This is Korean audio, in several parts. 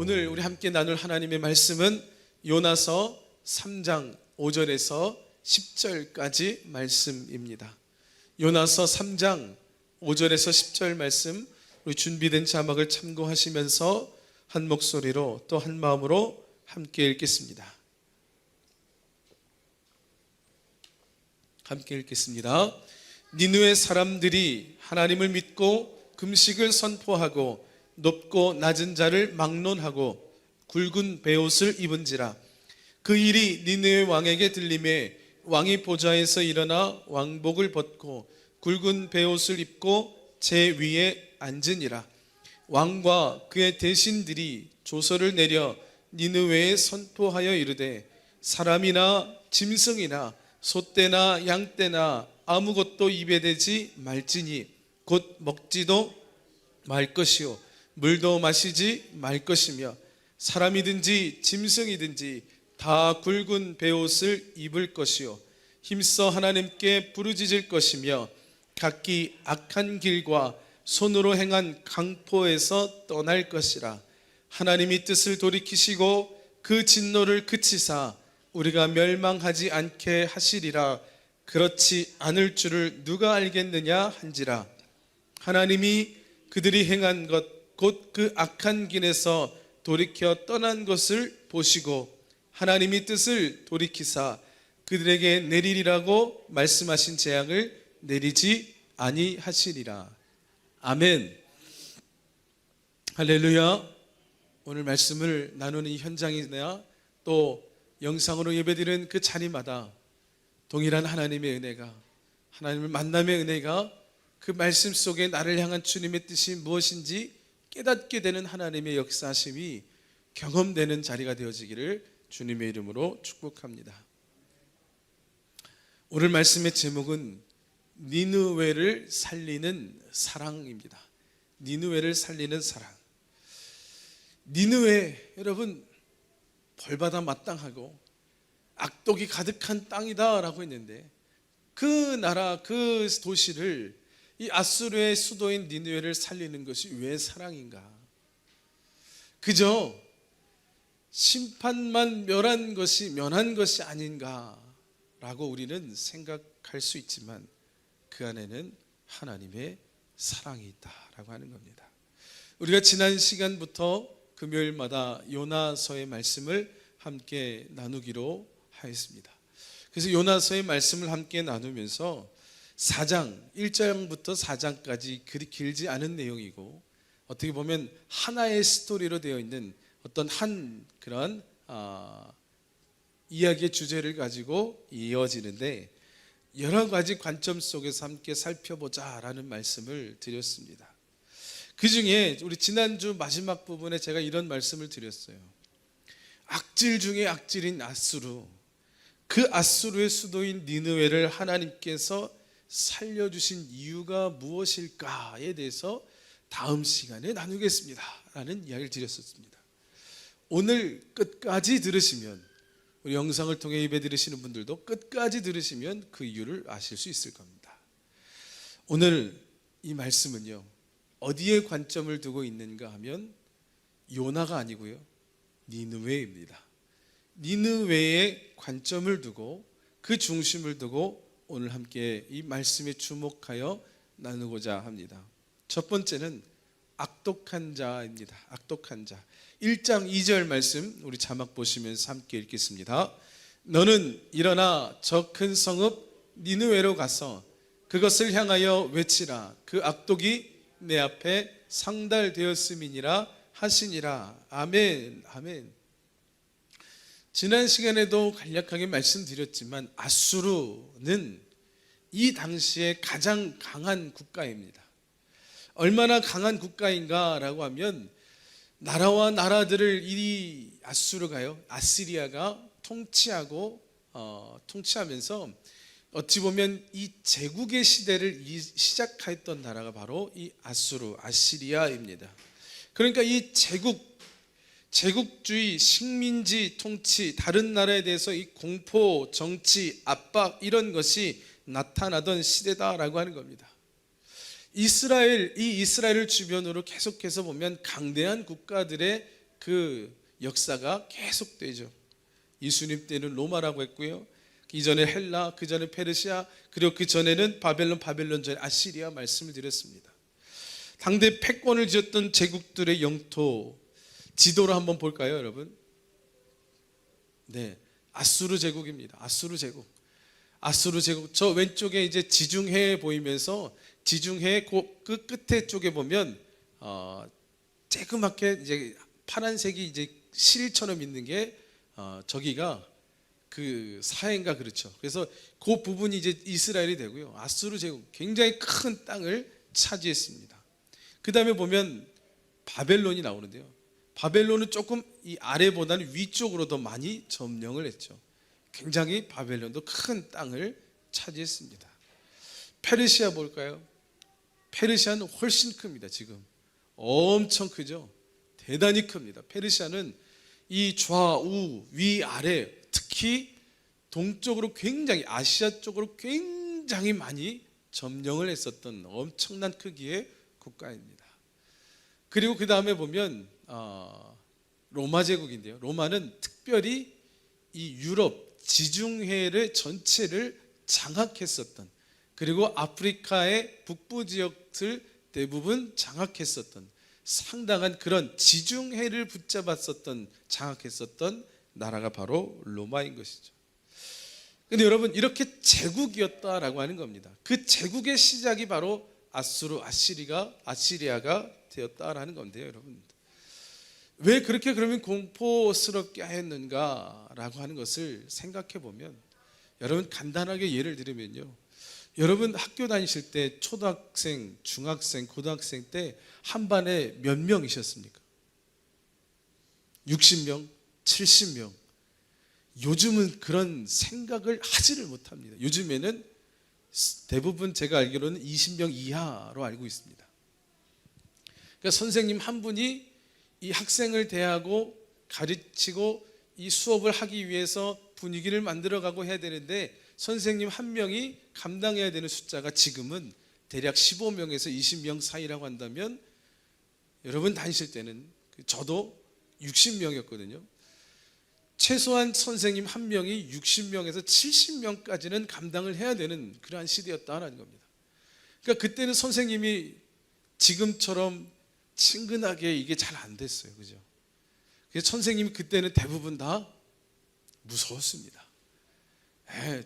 오늘 우리 함께 나눌 하나님의 말씀은 요나서 3장 5절에서 10절까지 말씀입니다. 요나서 3장 5절에서 10절 말씀, 우리 준비된 자막을 참고하시면서 한 목소리로 또 한 마음으로 함께 읽겠습니다. 함께 읽겠습니다. 니느웨 사람들이 하나님을 믿고 금식을 선포하고 높고 낮은 자를 막론하고 굵은 베옷을 입은지라. 그 일이 니느웨 왕에게 들림에 왕이 보좌에서 일어나 왕복을 벗고 굵은 베옷을 입고 제 위에 앉으니라. 왕과 그의 대신들이 조서를 내려 니느웨에 선포하여 이르되 사람이나 짐승이나 소떼나 양떼나 아무것도 입에 대지 말지니 곧 먹지도 말 것이요 물도 마시지 말 것이며 사람이든지 짐승이든지 다 굵은 베옷을 입을 것이요 힘써 하나님께 부르짖을 것이며 각기 악한 길과 손으로 행한 강포에서 떠날 것이라. 하나님이 뜻을 돌이키시고 그 진노를 그치사 우리가 멸망하지 않게 하시리라. 그렇지 않을 줄을 누가 알겠느냐 한지라. 하나님이 그들이 행한 것 곧 그 악한 길에서 돌이켜 떠난 것을 보시고 하나님이 뜻을 돌이키사 그들에게 내리리라고 말씀하신 재앙을 내리지 아니하시리라. 아멘. 할렐루야. 오늘 말씀을 나누는 이 현장이나 또 영상으로 예배드리는 그 자리마다 동일한 하나님의 은혜가, 하나님을 만남의 은혜가 그 말씀 속에 나를 향한 주님의 뜻이 무엇인지 깨닫게 되는 하나님의 역사하심이 경험되는 자리가 되어지기를 주님의 이름으로 축복합니다. 오늘 말씀의 제목은 니느웨를 살리는 사랑입니다. 니느웨를 살리는 사랑. 니느웨, 여러분, 벌받아 마땅하고 악독이 가득한 땅이다라고 했는데 그 나라, 그 도시를 이 아수르의 수도인 니느웨를 살리는 것이 왜 사랑인가? 그저 심판만 면한 것이 아닌가라고 우리는 생각할 수 있지만 그 안에는 하나님의 사랑이 있다라고 하는 겁니다. 우리가 지난 시간부터 금요일마다 요나서의 말씀을 함께 나누기로 하였습니다. 그래서 요나서의 말씀을 함께 나누면서 4장, 1장부터 4장까지 그리 길지 않은 내용이고 어떻게 보면 하나의 스토리로 되어 있는 어떤 한 그런 이야기의 주제를 가지고 이어지는데 여러 가지 관점 속에서 함께 살펴보자라는 말씀을 드렸습니다. 그 중에 우리 지난주 마지막 부분에 제가 이런 말씀을 드렸어요. 악질 중에 악질인 아수르, 그 아수르의 수도인 니느웨를 하나님께서 살려주신 이유가 무엇일까에 대해서 다음 시간에 나누겠습니다 라는 이야기를 드렸었습니다. 오늘 끝까지 들으시면, 우리 영상을 통해 예배 들으시는 분들도 끝까지 들으시면 그 이유를 아실 수 있을 겁니다. 오늘 이 말씀은요, 어디에 관점을 두고 있는가 하면 요나가 아니고요, 니느웨입니다. 니느웨에 관점을 두고 그 중심을 두고 오늘 함께 이 말씀에 주목하여 나누고자 합니다. 첫 번째는 악독한 자입니다. 악독한 자. 1장 2절 말씀 우리 자막 보시면서 함께 읽겠습니다. 너는 일어나 저 큰 성읍 니느웨로 가서 그것을 향하여 외치라. 그 악독이 내 앞에 상달되었음이니라 하시니라. 아멘. 아멘. 지난 시간에도 간략하게 말씀드렸지만 아수르는 이 당시에 가장 강한 국가입니다. 얼마나 강한 국가인가라고 하면 나라와 나라들을 이 아시리아가 통치하면서 어찌 보면 이 제국의 시대를 시작했던 나라가 바로 이 아시리아입니다. 그러니까 이 제국 제국주의, 식민지 통치, 다른 나라에 대해서 이 공포, 정치, 압박 이런 것이 나타나던 시대다라고 하는 겁니다. 이 이스라엘을 주변으로 계속해서 보면 강대한 국가들의 그 역사가 계속되죠. 예수님 때는 로마라고 했고요. 이전에 헬라, 그 전에 페르시아, 그리고 그 전에는 바벨론 전에 아시리아 말씀을 드렸습니다. 당대 패권을 쥐었던 제국들의 영토 지도를 한번 볼까요, 여러분? 네, 아수르 제국입니다. 아수르 제국. 저 왼쪽에 이제 지중해 보이면서 지중해 그 끝에 쪽에 보면 쬐그맣게 이제 파란색이 이제 실처럼 있는 게 저기가 그 사해인가 그렇죠. 그래서 그 부분이 이제 이스라엘이 되고요. 아수르 제국 굉장히 큰 땅을 차지했습니다. 그 다음에 보면 바벨론이 나오는데요. 바벨론은 조금 이 아래보다는 위쪽으로 더 많이 점령을 했죠. 굉장히 바벨론도 큰 땅을 차지했습니다. 페르시아 볼까요? 페르시아는 훨씬 큽니다. 지금 엄청 크죠. 대단히 큽니다. 페르시아는 이 좌우 위아래 특히 동쪽으로 굉장히 아시아 쪽으로 굉장히 많이 점령을 했었던 엄청난 크기의 국가입니다. 그리고 그 다음에 보면 로마 제국인데요. 로마는 특별히 이 유럽 지중해를 전체를 장악했었던, 그리고 아프리카의 북부 지역을 대부분 장악했었던 상당한 그런 지중해를 붙잡았었던, 장악했었던 나라가 바로 로마인 것이죠. 근데 여러분, 이렇게 제국이었다라고 하는 겁니다. 그 제국의 시작이 바로 아시리아가 되었다라는 건데요, 여러분. 왜 그렇게 그러면 공포스럽게 했는가라고 하는 것을 생각해 보면, 여러분 간단하게 예를 들면요, 여러분 학교 다니실 때 초등학생, 중학생, 고등학생 때 한 반에 몇 명이셨습니까? 60명, 70명. 요즘은 그런 생각을 하지를 못합니다. 요즘에는 대부분 제가 알기로는 20명 이하로 알고 있습니다. 그러니까 선생님 한 분이 이 학생을 대하고 가르치고 이 수업을 하기 위해서 분위기를 만들어가고 해야 되는데, 선생님 한 명이 감당해야 되는 숫자가 지금은 대략 15명에서 20명 사이라고 한다면, 여러분 다니실 때는 저도 60명이었거든요. 최소한 선생님 한 명이 60명에서 70명까지는 감당을 해야 되는 그러한 시대였다는 겁니다. 그러니까 그때는 선생님이 지금처럼 친근하게 이게 잘 안 됐어요. 그죠? 그래서 선생님이 그때는 대부분 다 무서웠습니다.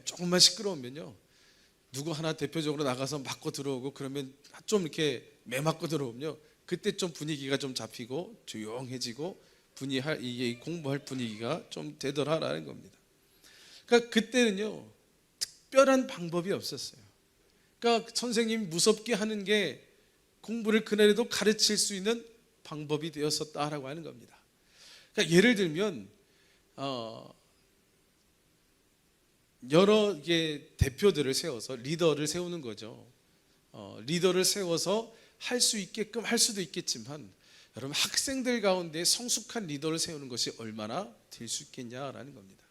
조금만 시끄러우면요, 누구 하나 대표적으로 나가서 맞고 들어오고 그러면 좀 이렇게 매 맞고 들어오면요, 그때 좀 분위기가 좀 잡히고 조용해지고 이게 공부할 분위기가 좀 되더라라는 겁니다. 그러니까 그때는요, 특별한 방법이 없었어요. 그러니까 선생님이 무섭게 하는 게 공부를 그날에도 가르칠 수 있는 방법이 되었었다라고 하는 겁니다. 그러니까 예를 들면 여러 개 대표들을 세워서 리더를 세우는 거죠. 리더를 세워서 할 수 있게끔 할 수도 있겠지만, 여러분 학생들 가운데 성숙한 리더를 세우는 것이 얼마나 될 수 있겠냐라는 겁니다.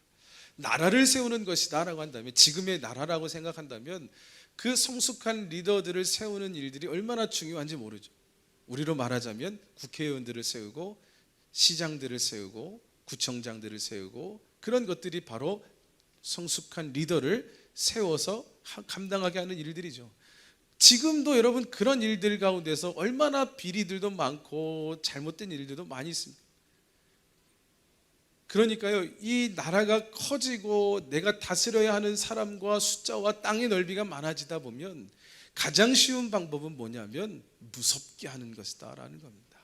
나라를 세우는 것이다라고 한다면, 지금의 나라라고 생각한다면 그 성숙한 리더들을 세우는 일들이 얼마나 중요한지 모르죠. 우리로 말하자면 국회의원들을 세우고 시장들을 세우고 구청장들을 세우고, 그런 것들이 바로 성숙한 리더를 세워서 감당하게 하는 일들이죠. 지금도 여러분 그런 일들 가운데서 얼마나 비리들도 많고 잘못된 일들도 많이 있습니다. 그러니까요, 이 나라가 커지고 내가 다스려야 하는 사람과 숫자와 땅의 넓이가 많아지다 보면 가장 쉬운 방법은 뭐냐면 무섭게 하는 것이다라는 겁니다.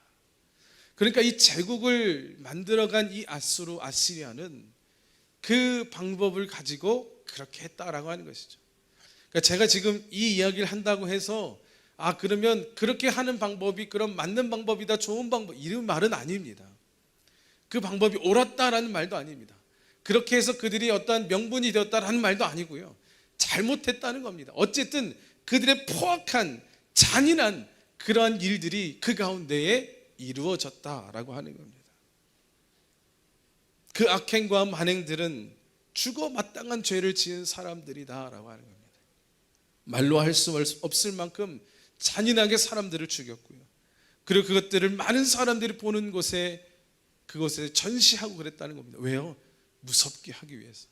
그러니까 이 제국을 만들어간 이 아시리아는 그 방법을 가지고 그렇게 했다라고 하는 것이죠. 그러니까 제가 지금 이 이야기를 한다고 해서 그러면 그렇게 하는 방법이 그럼 맞는 방법이다, 좋은 방법, 이런 말은 아닙니다. 그 방법이 옳았다라는 말도 아닙니다. 그렇게 해서 그들이 어떠한 명분이 되었다라는 말도 아니고요, 잘못했다는 겁니다. 어쨌든 그들의 포악한 잔인한 그러한 일들이 그 가운데에 이루어졌다라고 하는 겁니다. 그 악행과 만행들은 죽어 마땅한 죄를 지은 사람들이다라고 하는 겁니다. 말로 할 수 없을 만큼 잔인하게 사람들을 죽였고요. 그리고 그것들을 많은 사람들이 보는 곳에 그곳에 전시하고 그랬다는 겁니다. 왜요? 무섭게 하기 위해서.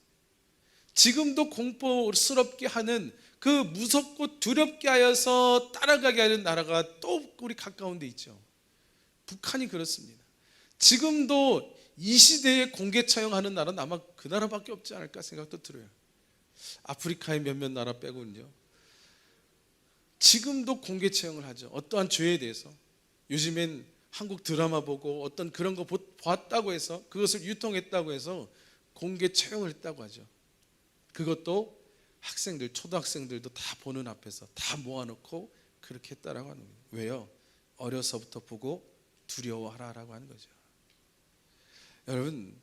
지금도 공포스럽게 하는 그 무섭고 두렵게 하여서 따라가게 하는 나라가 또 우리 가까운 데 있죠. 북한이 그렇습니다. 지금도 이 시대에 공개 처형하는 나라는 아마 그 나라밖에 없지 않을까 생각도 들어요. 아프리카의 몇몇 나라 빼고는요. 지금도 공개 처형을 하죠. 어떠한 죄에 대해서. 요즘엔 한국 드라마 보고 어떤 그런 거 봤다고 해서 그것을 유통했다고 해서 공개 처형을 했다고 하죠. 그것도 학생들, 초등학생들도 다 보는 앞에서 다 모아놓고 그렇게 했다라고 하는 거예요. 왜요? 어려서부터 보고 두려워하라라고 하는 거죠. 여러분,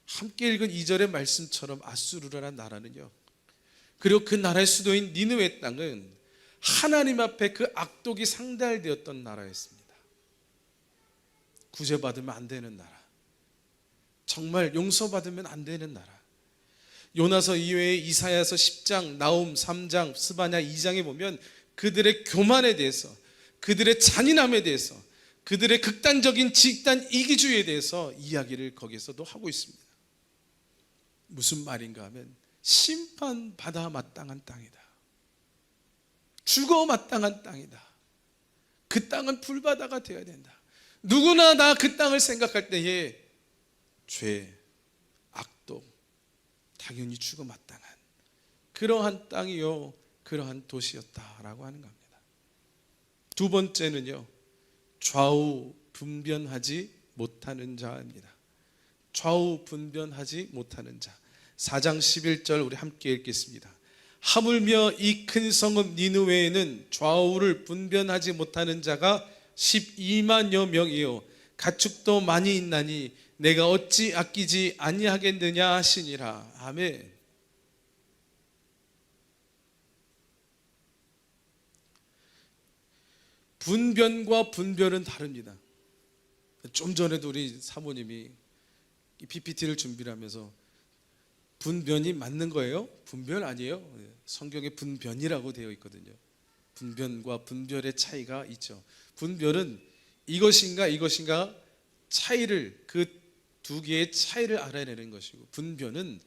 함께 읽은 2절의 말씀처럼 아수르라는 나라는요, 그리고 그 나라의 수도인 니느웨 땅은 하나님 앞에 그 악독이 상달되었던 나라였습니다. 구제받으면 안 되는 나라, 정말 용서받으면 안 되는 나라. 요나서 이외에 이사야서 10장, 나홈 3장, 스바냐 2장에 보면 그들의 교만에 대해서, 그들의 잔인함에 대해서, 그들의 극단적인 집단 이기주의에 대해서 이야기를 거기서도 하고 있습니다. 무슨 말인가 하면 심판받아 마땅한 땅이다. 죽어 마땅한 땅이다. 그 땅은 불바다가 되어야 된다. 누구나 다 그 땅을 생각할 때에 죄, 악독, 당연히 죽어 마땅한 그러한 땅이요, 그러한 도시였다라고 하는 겁니다. 두 번째는요, 좌우 분변하지 못하는 자입니다. 좌우 분변하지 못하는 자. 4장 11절 우리 함께 읽겠습니다. 하물며 이 큰 성읍 니느웨에는 좌우를 분변하지 못하는 자가 12만여 명이요 가축도 많이 있나니 내가 어찌 아끼지 아니하겠느냐 하시니라. 아멘. 분변과 분별은 다릅니다. 좀 전에도 우리 사모님이 PPT를 준비를 하면서 분변이 맞는 거예요? 분별 아니에요? 성경에 분변이라고 되어 있거든요. 분변과 분별의 차이가 있죠. 분별은 이것인가 이것인가 차이를, 그 두 개의 차이를 알아내는 것이고, 분변은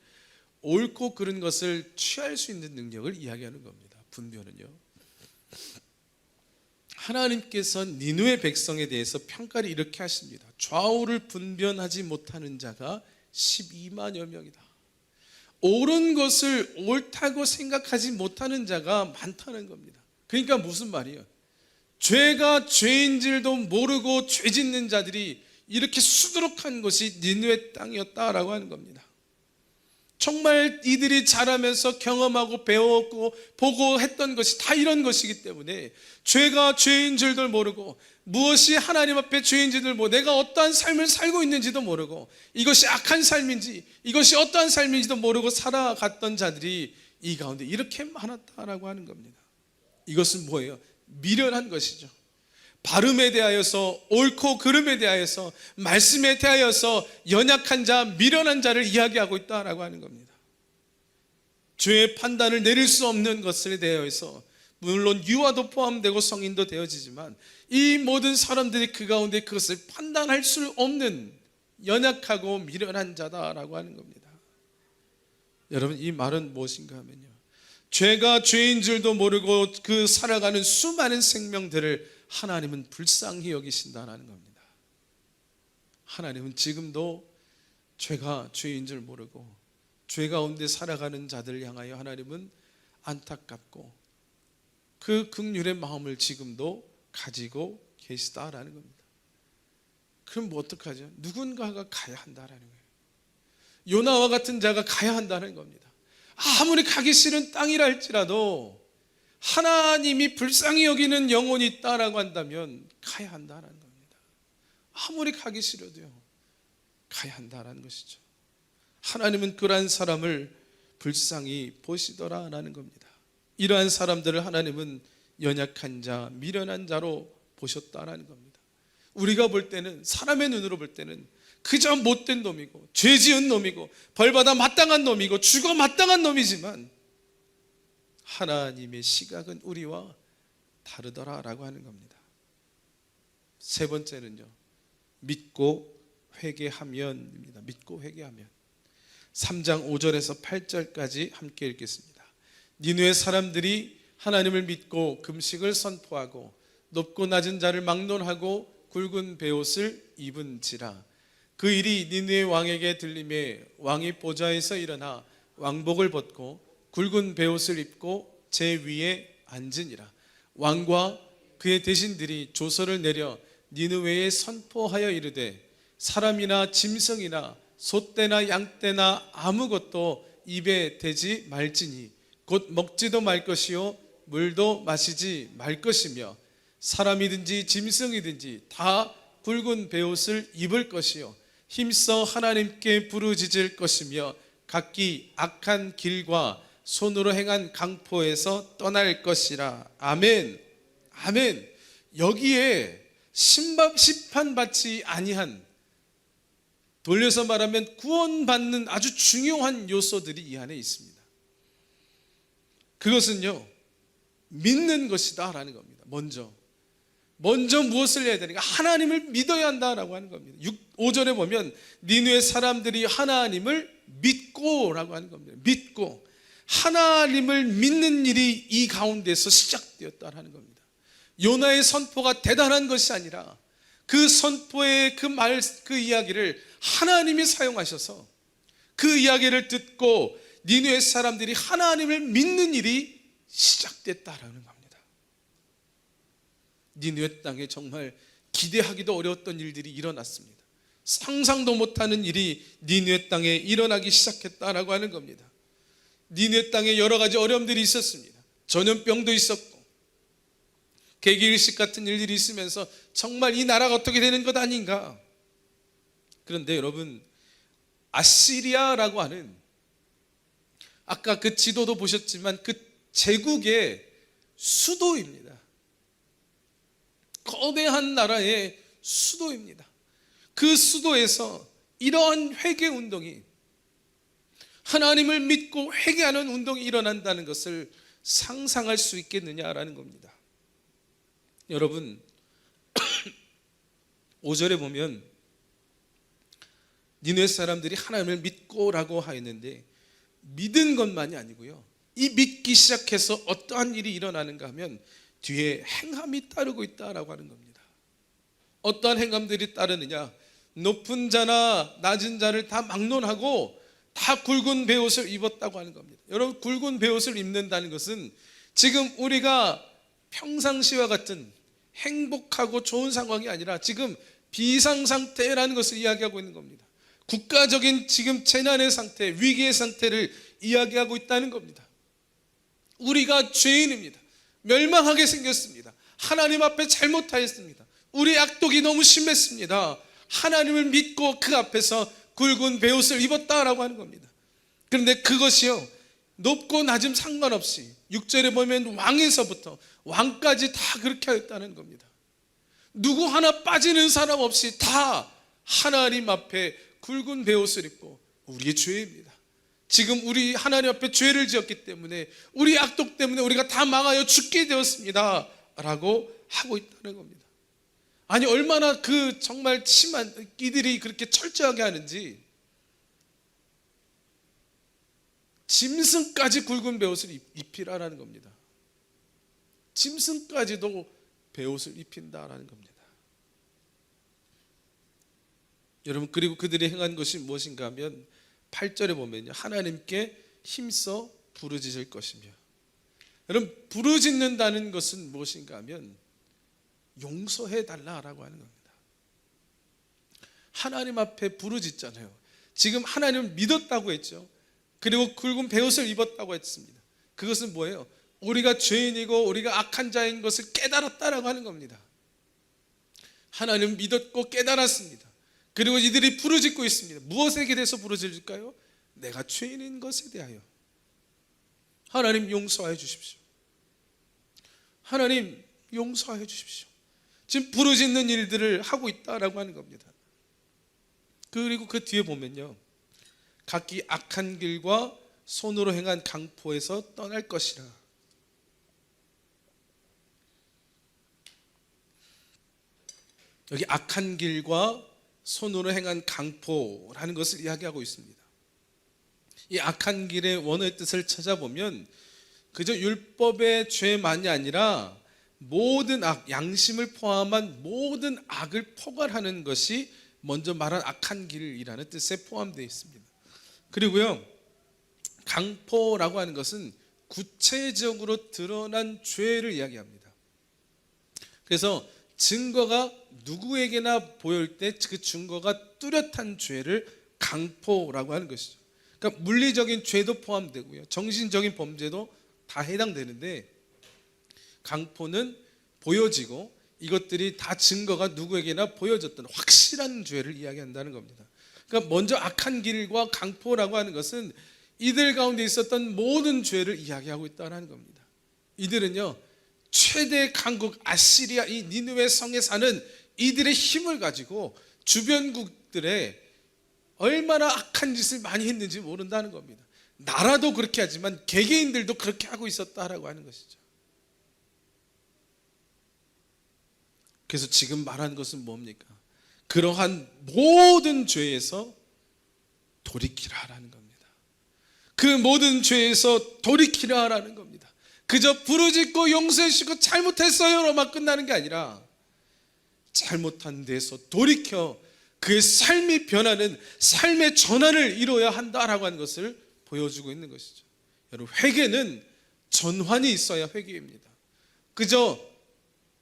옳고 그른 것을 취할 수 있는 능력을 이야기하는 겁니다. 분변은요, 하나님께서 니느웨 백성에 대해서 평가를 이렇게 하십니다. 좌우를 분변하지 못하는 자가 12만여 명이다. 옳은 것을 옳다고 생각하지 못하는 자가 많다는 겁니다. 그러니까 무슨 말이에요? 죄가 죄인 줄도 모르고 죄 짓는 자들이 이렇게 수두룩한 것이 니느웨 땅이었다라고 하는 겁니다. 정말 이들이 자라면서 경험하고 배웠고 보고 했던 것이 다 이런 것이기 때문에 죄가 죄인 줄도 모르고 무엇이 하나님 앞에 죄인지도 모르고 내가 어떠한 삶을 살고 있는지도 모르고 이것이 악한 삶인지 이것이 어떠한 삶인지도 모르고 살아갔던 자들이 이 가운데 이렇게 많았다라고 하는 겁니다. 이것은 뭐예요? 미련한 것이죠. 발음에 대하여서, 옳고 그름에 대하여서, 말씀에 대하여서 연약한 자, 미련한 자를 이야기하고 있다라고 하는 겁니다. 죄의 판단을 내릴 수 없는 것에 대해서 물론 유아도 포함되고 성인도 되어지지만 이 모든 사람들이 그 가운데 그것을 판단할 수 없는 연약하고 미련한 자다라고 하는 겁니다. 여러분, 이 말은 무엇인가 하면요, 죄가 죄인 줄도 모르고 그 살아가는 수많은 생명들을 하나님은 불쌍히 여기신다는 겁니다. 하나님은 지금도 죄가 죄인 줄 모르고 죄 가운데 살아가는 자들을 향하여 하나님은 안타깝고 그 긍휼의 마음을 지금도 가지고 계시다라는 겁니다. 그럼 뭐 어떡하죠? 누군가가 가야 한다라는 거예요. 요나와 같은 자가 가야 한다는 겁니다. 아무리 가기 싫은 땅이라 할지라도 하나님이 불쌍히 여기는 영혼이 있다라고 한다면 가야 한다는 겁니다. 아무리 가기 싫어도요, 가야 한다는 것이죠. 하나님은 그러한 사람을 불쌍히 보시더라라는 겁니다. 이러한 사람들을 하나님은 연약한 자, 미련한 자로 보셨다라는 겁니다. 우리가 볼 때는, 사람의 눈으로 볼 때는 그저 못된 놈이고 죄 지은 놈이고 벌받아 마땅한 놈이고 죽어 마땅한 놈이지만 하나님의 시각은 우리와 다르더라라고 하는 겁니다. 세 번째는요, 믿고 회개하면입니다. 믿고 회개하면. 3장 5절에서 8절까지 함께 읽겠습니다. 니느웨 사람들이 하나님을 믿고 금식을 선포하고 높고 낮은 자를 막론하고 굵은 베옷을 입은지라. 그 일이 니느웨 왕에게 들림에 왕이 보좌에서 일어나 왕복을 벗고 굵은 베옷을 입고 제 위에 앉으니라. 왕과 그의 대신들이 조서를 내려 니느웨에 선포하여 이르되 사람이나 짐승이나 소떼나 양떼나 아무것도 입에 대지 말지니 곧 먹지도 말 것이요 물도 마시지 말 것이며 사람이든지 짐승이든지 다 굵은 베옷을 입을 것이요 힘써 하나님께 부르짖을 것이며 각기 악한 길과 손으로 행한 강포에서 떠날 것이라. 아멘. 아멘. 여기에 심판받지 아니한, 돌려서 말하면 구원받는 아주 중요한 요소들이 이 안에 있습니다. 그것은요, 믿는 것이다 라는 겁니다. 먼저 무엇을 해야 되는가? 하나님을 믿어야 한다라고 하는 겁니다. 5절에 보면 니느웨 사람들이 하나님을 믿고 라고 하는 겁니다. 믿고, 하나님을 믿는 일이 이 가운데서 시작되었다라는 겁니다. 요나의 선포가 대단한 것이 아니라 그 선포의 그 이야기를 하나님이 사용하셔서 그 이야기를 듣고 니느웨 사람들이 하나님을 믿는 일이 시작됐다라는 겁니다. 니느웨 땅에 정말 기대하기도 어려웠던 일들이 일어났습니다. 상상도 못하는 일이 니느웨 땅에 일어나기 시작했다라고 하는 겁니다. 니느웨 땅에 여러 가지 어려움들이 있었습니다. 전염병도 있었고 개기일식 같은 일들이 있으면서 정말 이 나라가 어떻게 되는 것 아닌가. 그런데 여러분, 아시리아라고 하는, 아까 그 지도도 보셨지만 그 제국의 수도입니다. 거대한 나라의 수도입니다. 그 수도에서 이러한 회개 운동이, 하나님을 믿고 회개하는 운동이 일어난다는 것을 상상할 수 있겠느냐라는 겁니다. 여러분, 5절에 보면 니느웨 사람들이 하나님을 믿고라고 하였는데, 믿은 것만이 아니고요, 이 믿기 시작해서 어떠한 일이 일어나는가 하면 뒤에 행함이 따르고 있다라고 하는 겁니다. 어떠한 행함들이 따르느냐? 높은 자나 낮은 자를 다 막론하고 다 굵은 베옷을 입었다고 하는 겁니다. 여러분, 굵은 베옷을 입는다는 것은 지금 우리가 평상시와 같은 행복하고 좋은 상황이 아니라 지금 비상 상태라는 것을 이야기하고 있는 겁니다. 국가적인 지금 재난의 상태, 위기의 상태를 이야기하고 있다는 겁니다. 우리가 죄인입니다. 멸망하게 생겼습니다. 하나님 앞에 잘못하였습니다. 우리 악독이 너무 심했습니다. 하나님을 믿고 그 앞에서 굵은 베옷을 입었다라고 하는 겁니다. 그런데 그것이요, 높고 낮음 상관없이 6절에 보면 왕에서부터 왕까지 다 그렇게 하였다는 겁니다. 누구 하나 빠지는 사람 없이 다 하나님 앞에 굵은 베옷을 입고, 우리의 죄입니다. 지금 우리 하나님 앞에 죄를 지었기 때문에, 우리 악독 때문에 우리가 다 망하여 죽게 되었습니다 라고 하고 있다는 겁니다. 아니, 얼마나 그 정말 심한 이들이 그렇게 철저하게 하는지, 짐승까지 굵은 베옷을 입히라라는 겁니다. 짐승까지도 베옷을 입힌다라는 겁니다. 여러분, 그리고 그들이 행한 것이 무엇인가 하면 8절에 보면요, 하나님께 힘써 부르짖을 것이며. 여러분, 부르짖는다는 것은 무엇인가 하면 용서해 달라라고 하는 겁니다. 하나님 앞에 부르짖잖아요. 지금 하나님을 믿었다고 했죠. 그리고 굵은 베옷을 입었다고 했습니다. 그것은 뭐예요? 우리가 죄인이고 우리가 악한 자인 것을 깨달았다라고 하는 겁니다. 하나님을 믿었고 깨달았습니다. 그리고 이들이 부르짖고 있습니다. 무엇에 대해서 부르짖을까요? 내가 죄인인 것에 대하여. 하나님, 용서하여 주십시오. 하나님, 용서하여 주십시오. 지금 부르짖는 일들을 하고 있다라고 하는 겁니다. 그리고 그 뒤에 보면요, 각기 악한 길과 손으로 행한 강포에서 떠날 것이라. 여기 악한 길과 손으로 행한 강포라는 것을 이야기하고 있습니다. 이 악한 길의 원어의 뜻을 찾아보면 그저 율법의 죄만이 아니라 모든 악, 양심을 포함한 모든 악을 포괄하는 것이 먼저 말한 악한 길이라는 뜻에 포함되어 있습니다. 그리고요, 강포라고 하는 것은 구체적으로 드러난 죄를 이야기합니다. 그래서 증거가 누구에게나 보일 때 그 증거가 뚜렷한 죄를 강포라고 하는 것이죠. 그러니까 물리적인 죄도 포함되고요, 정신적인 범죄도 다 해당되는데, 강포는 보여지고 이것들이 다 증거가 누구에게나 보여졌던 확실한 죄를 이야기한다는 겁니다. 그러니까 먼저 악한 길과 강포라고 하는 것은 이들 가운데 있었던 모든 죄를 이야기하고 있다는 겁니다. 이들은요, 최대 강국 아시리아 이 니느웨 성에 사는 이들의 힘을 가지고 주변국들에 얼마나 악한 짓을 많이 했는지 모른다는 겁니다. 나라도 그렇게 하지만 개개인들도 그렇게 하고 있었다라고 하는 것이죠. 그래서 지금 말하는 것은 뭡니까? 그러한 모든 죄에서 돌이키라라는 겁니다. 그 모든 죄에서 돌이키라라는 겁니다. 그저 부르짖고 용서해 주시고 잘못했어요로만 끝나는 게 아니라 잘못한 데서 돌이켜 그의 삶이 변하는 삶의 전환을 이루어야 한다라고 하는 것을 보여주고 있는 것이죠. 여러분, 회개는 전환이 있어야 회개입니다. 그저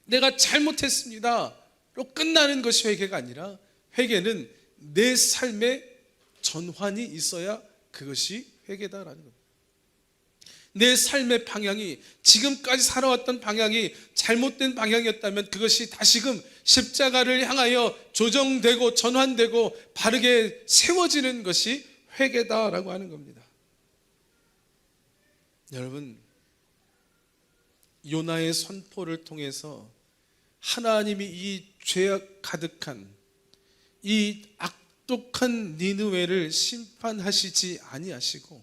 내가 잘못했습니다로 끝나는 것이 회개가 아니라 회개는 내 삶의 전환이 있어야 그것이 회개다라는 겁니다. 내 삶의 방향이, 지금까지 살아왔던 방향이 잘못된 방향이었다면 그것이 다시금 십자가를 향하여 조정되고 전환되고 바르게 세워지는 것이 회개다라고 하는 겁니다. 여러분, 요나의 선포를 통해서 하나님이 이 죄 가득한 이 악독한 니느웨를 심판하시지 아니하시고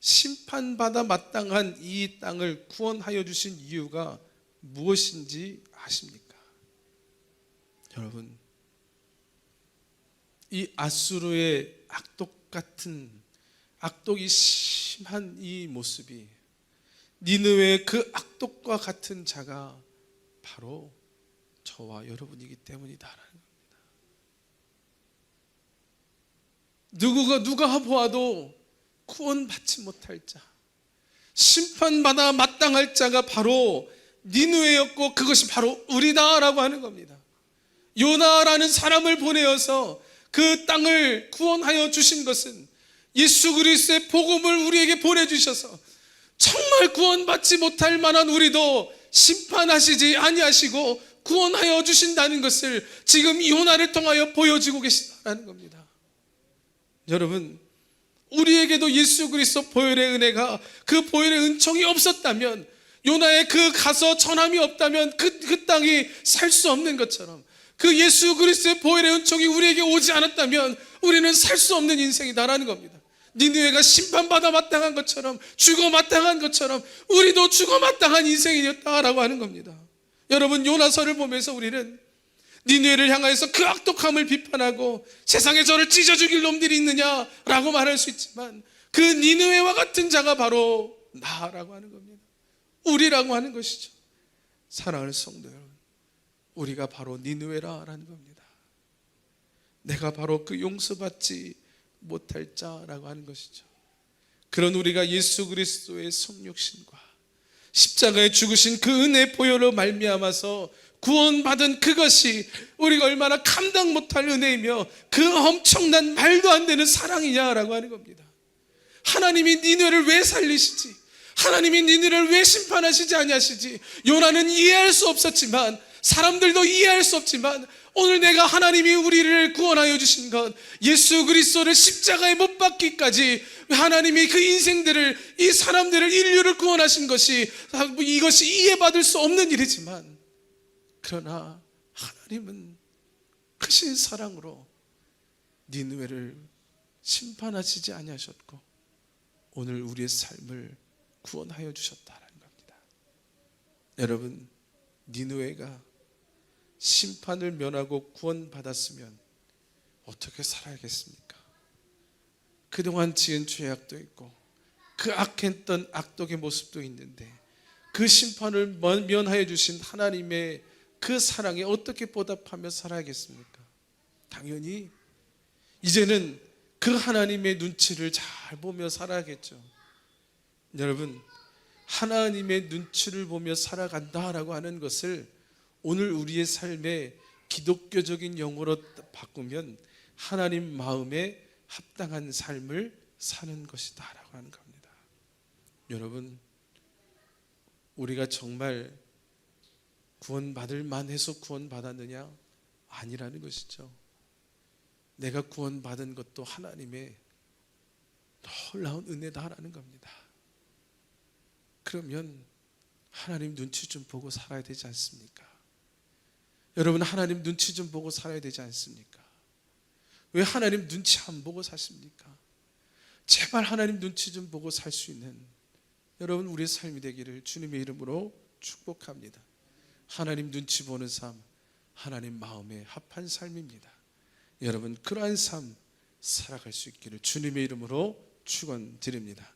심판받아 마땅한 이 땅을 구원하여 주신 이유가 무엇인지 아십니까? 여러분, 이 아수르의 악독 같은, 악독이 심한 이 모습이 니느웨의 그 악독과 같은 자가 바로 저와 여러분이기 때문이다라는 겁니다. 누가 보아도 구원받지 못할 자, 심판받아 마땅할 자가 바로 니느웨였고 그것이 바로 우리다라고 하는 겁니다. 요나라는 사람을 보내어서 그 땅을 구원하여 주신 것은 예수 그리스도의 복음을 우리에게 보내주셔서 정말 구원받지 못할 만한 우리도 심판하시지 아니하시고 구원하여 주신다는 것을 지금 요나를 통하여 보여주고 계시다는 겁니다. 여러분, 우리에게도 예수 그리스도 보혈의 은혜가, 그 보혈의 은총이 없었다면, 요나의 그 가서 전함이 없다면 그 땅이 살 수 없는 것처럼, 그 예수 그리스도의 보혈의 은총이 우리에게 오지 않았다면 우리는 살 수 없는 인생이다라는 겁니다. 니느웨가 심판받아 마땅한 것처럼, 죽어 마땅한 것처럼 우리도 죽어 마땅한 인생이었다라고 하는 겁니다. 여러분, 요나서를 보면서 우리는 니느웨를 향하여서 그 악독함을 비판하고 세상에 저를 찢어 죽일 놈들이 있느냐라고 말할 수 있지만 그 니느웨와 같은 자가 바로 나라고 하는 겁니다. 우리라고 하는 것이죠. 사랑하는 성도 여러분, 우리가 바로 니느웨라라는 겁니다. 내가 바로 그 용서받지 못할 자라고 하는 것이죠. 그런 우리가 예수 그리스도의 성육신과 십자가에 죽으신 그 은혜 보혈로 말미암아서 구원받은 그것이 우리가 얼마나 감당 못할 은혜이며 그 엄청난 말도 안 되는 사랑이냐라고 하는 겁니다. 하나님이 니느웨를 왜 살리시지? 하나님이 니느웨를 왜 심판하시지 아니하시지? 요나는 이해할 수 없었지만, 사람들도 이해할 수 없지만, 오늘 내가 하나님이 우리를 구원하여 주신 것, 예수 그리스도를 십자가에 못 박기까지 하나님이 그 인생들을, 이 사람들을, 인류를 구원하신 것이, 이것이 이해받을 수 없는 일이지만, 그러나 하나님은 크신 사랑으로 니느웨를 심판하시지 아니하셨고 오늘 우리의 삶을 구원하여 주셨다는 겁니다. 여러분, 니느웨가 심판을 면하고 구원받았으면 어떻게 살아야겠습니까? 그동안 지은 죄악도 있고 그 악했던 악독의 모습도 있는데 그 심판을 면하여 주신 하나님의 그 사랑에 어떻게 보답하며 살아야겠습니까? 당연히 이제는 그 하나님의 눈치를 잘 보며 살아야겠죠. 여러분, 하나님의 눈치를 보며 살아간다라고 하는 것을 오늘 우리의 삶에 기독교적인 용어로 바꾸면 하나님 마음에 합당한 삶을 사는 것이다 라고 하는 겁니다. 여러분, 우리가 정말 구원받을 만해서 구원받았느냐? 아니라는 것이죠. 내가 구원받은 것도 하나님의 놀라운 은혜다라는 겁니다. 그러면 하나님 눈치 좀 보고 살아야 되지 않습니까? 여러분, 하나님 눈치 좀 보고 살아야 되지 않습니까? 왜 하나님 눈치 안 보고 사십니까? 제발 하나님 눈치 좀 보고 살 수 있는 여러분 우리의 삶이 되기를 주님의 이름으로 축복합니다. 하나님 눈치 보는 삶, 하나님 마음에 합한 삶입니다. 여러분, 그러한 삶 살아갈 수 있기를 주님의 이름으로 축원드립니다.